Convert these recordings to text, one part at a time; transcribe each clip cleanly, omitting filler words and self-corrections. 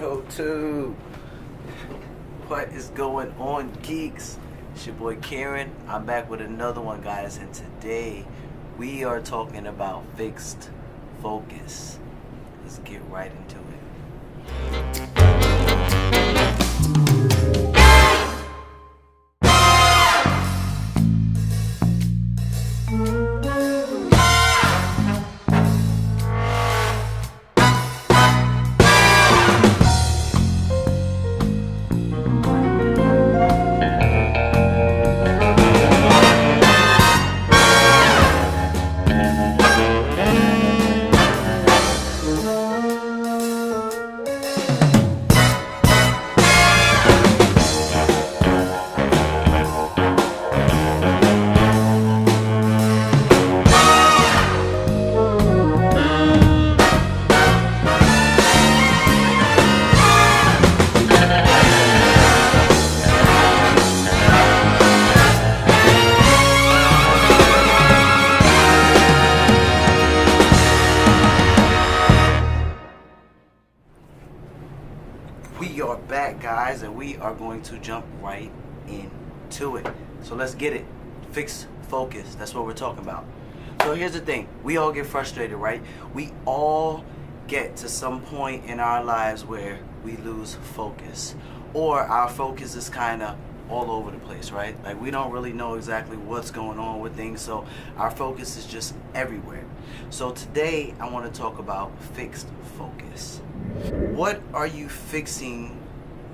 Yo, too. What is going on, Geeks? It's your boy Karen. I'm back with another one, guys, and today we are talking about fixed focus. Let's get right into it. We are back, guys, and we are going to jump right into it. So let's get it. Fixed focus. That's what we're talking about. So here's the thing. We all get frustrated, right? We all get to some point in our lives where we lose focus, or our focus is kind of all over the place, right? Like, we don't really know exactly what's going on with things, so our focus is just everywhere. So today I want to talk about fixed focus. What are you fixing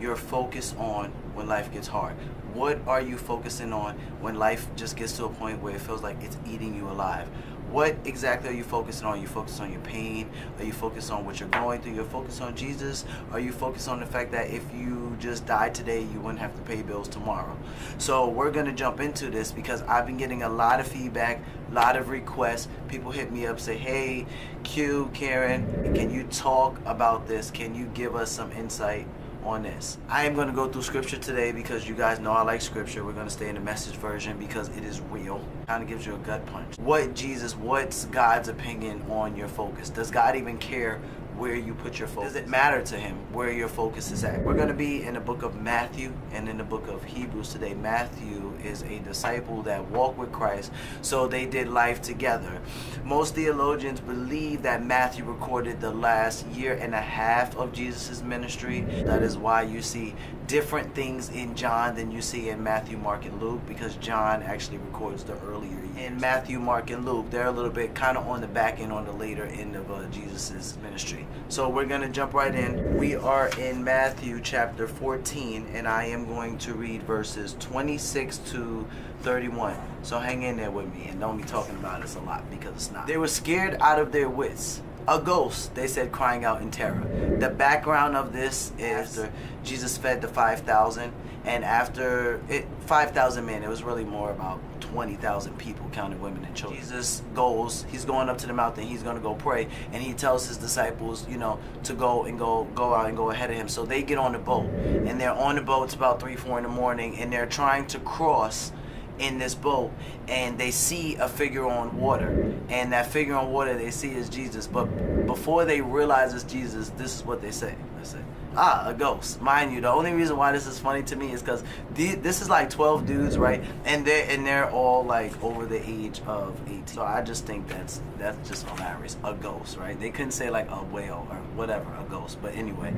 your focus on when life gets hard? What are you focusing on when life just gets to a point where it feels like it's eating you alive? What exactly are you focusing on? Are you focused on your pain? Are you focused on what you're going through? You're focused on Jesus? Are you focused on the fact that if you just died today, you wouldn't have to pay bills tomorrow? So we're going to jump into this because I've been getting a lot of feedback, a lot of requests. People hit me up, say, hey, Q, Karen, can you talk about this? Can you give us some insight on this? I am going to go through scripture today because you guys know I like scripture. We're going to stay in the message version because it is real. Kind of gives you a gut punch. What's God's opinion on your focus? Does God even care where you put your focus? Does it matter to him where your focus is at? We're going to be in the book of Matthew and in the book of Hebrews today. Matthew is a disciple that walked with Christ, so they did life together. Most theologians believe that Matthew recorded the last year and a half of Jesus' ministry. That is why you see different things in John than you see in Matthew, Mark, and Luke, because John actually records the earlier years. In Matthew, Mark, and Luke, they're a little bit kind of on the back end, on the later end of Jesus' ministry. So we're going to jump right in. We are in Matthew chapter 14, and I am going to read verses 26 to 31. So hang in there with me and don't be talking about this a lot because it's not. They were scared out of their wits. A ghost, they said, crying out in terror. The background of this is Jesus fed the 5,000, and after 5,000 men, it was really more about 20,000 people, counting women and children. Jesus goes, he's going up to the mountain, he's going to go pray, and he tells his disciples, to go out and go ahead of him. So they get on the boat, and they're on the boat. It's about 3-4 in the morning, and they're trying to cross in this boat, and they see a figure on water, and that figure on water they see is Jesus. But before they realize it's Jesus, this is what they say. They say, a ghost. Mind you, the only reason why this is funny to me is because this is like 12 dudes, right? And they're all like over the age of 18. So I just think that's just hilarious. A ghost, right? They couldn't say like a whale or whatever, a ghost. But anyway,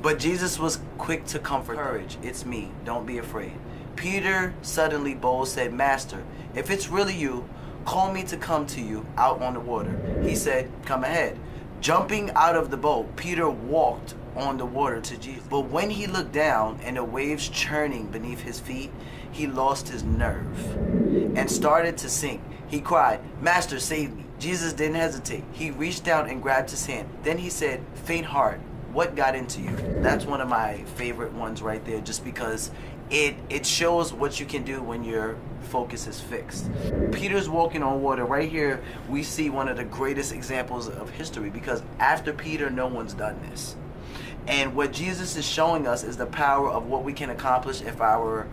but Jesus was quick to comfort. Courage, it's me. Don't be afraid. Peter, suddenly bold, said, Master, if it's really you, call me to come to you out on the water. He said, come ahead. Jumping out of the boat, Peter walked on the water to Jesus. But when he looked down and the waves churning beneath his feet, he lost his nerve and started to sink. He cried, Master, save me. Jesus didn't hesitate. He reached down and grabbed his hand. Then he said, faint heart, what got into you? That's one of my favorite ones right there, just because it shows what you can do when your focus is fixed. Peter's walking on water. Right here, we see one of the greatest examples of history, because after Peter, no one's done this. And what Jesus is showing us is the power of what we can accomplish if our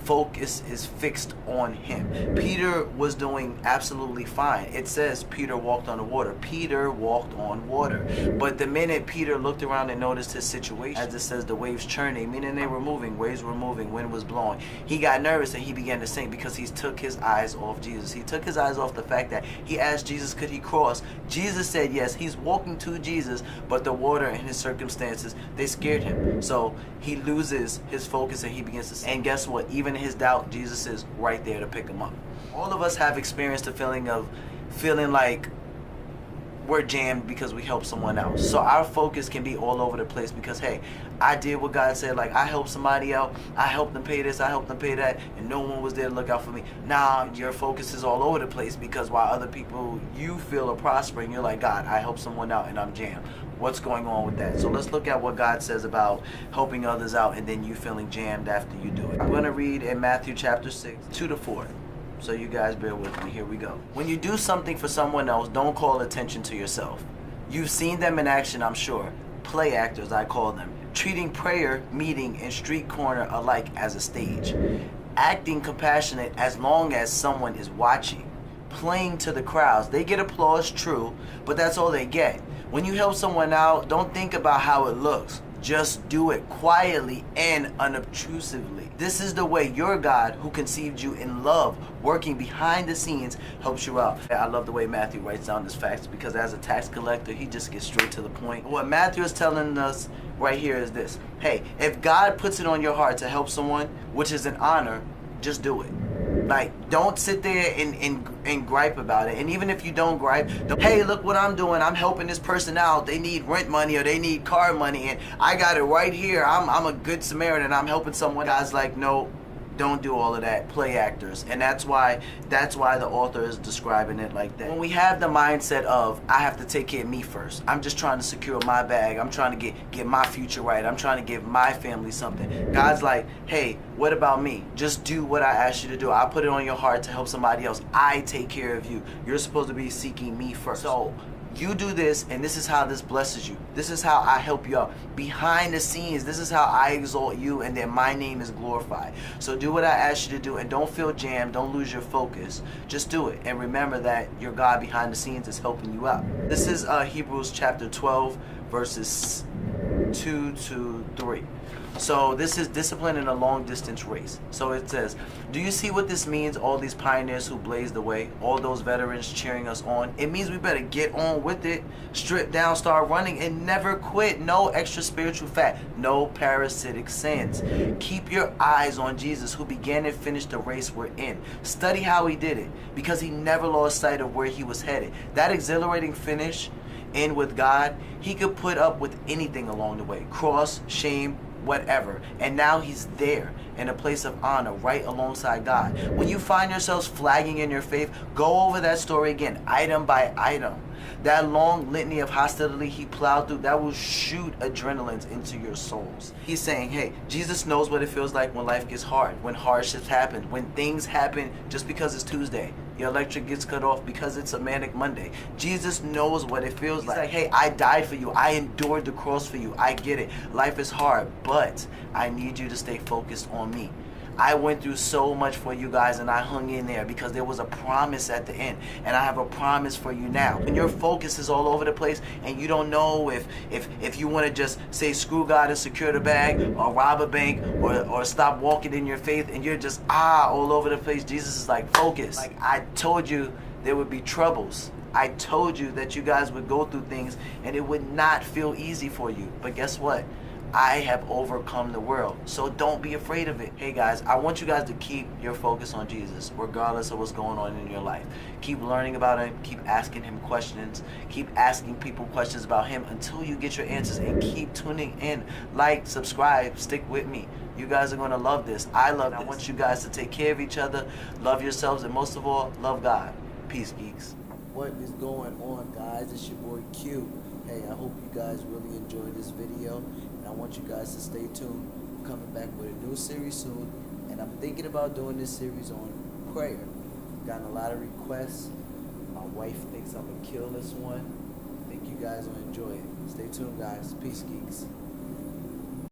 focus is fixed on him. Peter was doing absolutely fine. It says Peter walked on the water. Peter walked on water. But the minute Peter looked around and noticed his situation, as it says, the waves churning, meaning they were moving, waves were moving, wind was blowing, he got nervous and he began to sink because he took his eyes off Jesus. He took his eyes off the fact that he asked Jesus, could he cross? Jesus said yes. He's walking to Jesus, but the water and his circumstances, they scared him. So he loses his focus and he begins to sink. And guess what? Even in his doubt, Jesus is right there to pick him up. All of us have experienced the feeling of feeling like we're jammed because we helped someone else. So our focus can be all over the place because, hey, I did what God said. Like, I helped somebody out. I helped them pay this. I helped them pay that. And no one was there to look out for me. Now your focus is all over the place because while other people you feel are prospering, you're like, God, I helped someone out and I'm jammed. What's going on with that? So let's look at what God says about helping others out and then you feeling jammed after you do it. I'm going to read in Matthew chapter 6, 2-4. So you guys bear with me. Here we go. When you do something for someone else, don't call attention to yourself. You've seen them in action, I'm sure. Play actors, I call them. Treating prayer, meeting, and street corner alike as a stage. Acting compassionate as long as someone is watching. Playing to the crowds. They get applause, true, but that's all they get. When you help someone out, don't think about how it looks. Just do it quietly and unobtrusively. This is the way your God, who conceived you in love, working behind the scenes, helps you out. I love the way Matthew writes down his facts because as a tax collector, he just gets straight to the point. What Matthew is telling us right here is this. Hey, if God puts it on your heart to help someone, which is an honor, just do it. Like, don't sit there and gripe about it. And even if you don't gripe, hey, look what I'm doing. I'm helping this person out. They need rent money or they need car money. And I got it right here. I'm a good Samaritan. I'm helping someone. God's like, no, don't do all of that. Play actors. And that's why the author is describing it like that. When we have the mindset of, I have to take care of me first. I'm just trying to secure my bag. I'm trying to get my future right. I'm trying to give my family something. God's like, hey, what about me? Just do what I asked you to do. I put it on your heart to help somebody else. I take care of you. You're supposed to be seeking me first. So you do this, and this is how this blesses you. This is how I help you out. Behind the scenes, this is how I exalt you, and then my name is glorified. So do what I asked you to do, and don't feel jammed. Don't lose your focus. Just do it, and remember that your God behind the scenes is helping you out. This is Hebrews chapter 12, verses 2-3. So this is discipline in a long distance race. So it says, do you see what this means? All these pioneers who blazed the way, all those veterans cheering us on. It means we better get on with it, strip down, start running, and never quit. No extra spiritual fat, no parasitic sins. Keep your eyes on Jesus, who began and finished the race we're in. Study how he did it, because he never lost sight of where he was headed. That exhilarating finish in with God, he could put up with anything along the way. Cross, shame, whatever. And now he's there in a place of honor right alongside God. When you find yourselves flagging in your faith, go over that story again, item by item. That long litany of hostility he plowed through, that will shoot adrenalines into your souls. He's saying, hey, Jesus knows what it feels like when life gets hard, when hardships happen, when things happen just because it's Tuesday. Your electric gets cut off because it's a manic Monday. Jesus knows what it feels like. He's like, hey, I died for you. I endured the cross for you. I get it. Life is hard, but I need you to stay focused on me. I went through so much for you guys, and I hung in there because there was a promise at the end, and I have a promise for you now. When your focus is all over the place and you don't know if you want to just say screw God and secure the bag, or rob a bank, or stop walking in your faith, and you're just all over the place, Jesus is like, focus. Like, I told you there would be troubles. I told you that you guys would go through things and it would not feel easy for you. But guess what? I have overcome the world. So don't be afraid of it. Hey guys, I want you guys to keep your focus on Jesus regardless of what's going on in your life. Keep learning about him. Keep asking him questions. Keep asking people questions about him until you get your answers, and keep tuning in. Like, subscribe, stick with me. You guys are going to love this. I love this. I want you guys to take care of each other, love yourselves, and most of all, love God. Peace, geeks. What is going on, guys? It's your boy Q. Hey, I hope you guys really enjoyed this video, and I want you guys to stay tuned. I'm coming back with a new series soon, and I'm thinking about doing this series on prayer. Gotten a lot of requests. My wife thinks I'm gonna kill this one. I think you guys will enjoy it. Stay tuned, guys. Peace, geeks.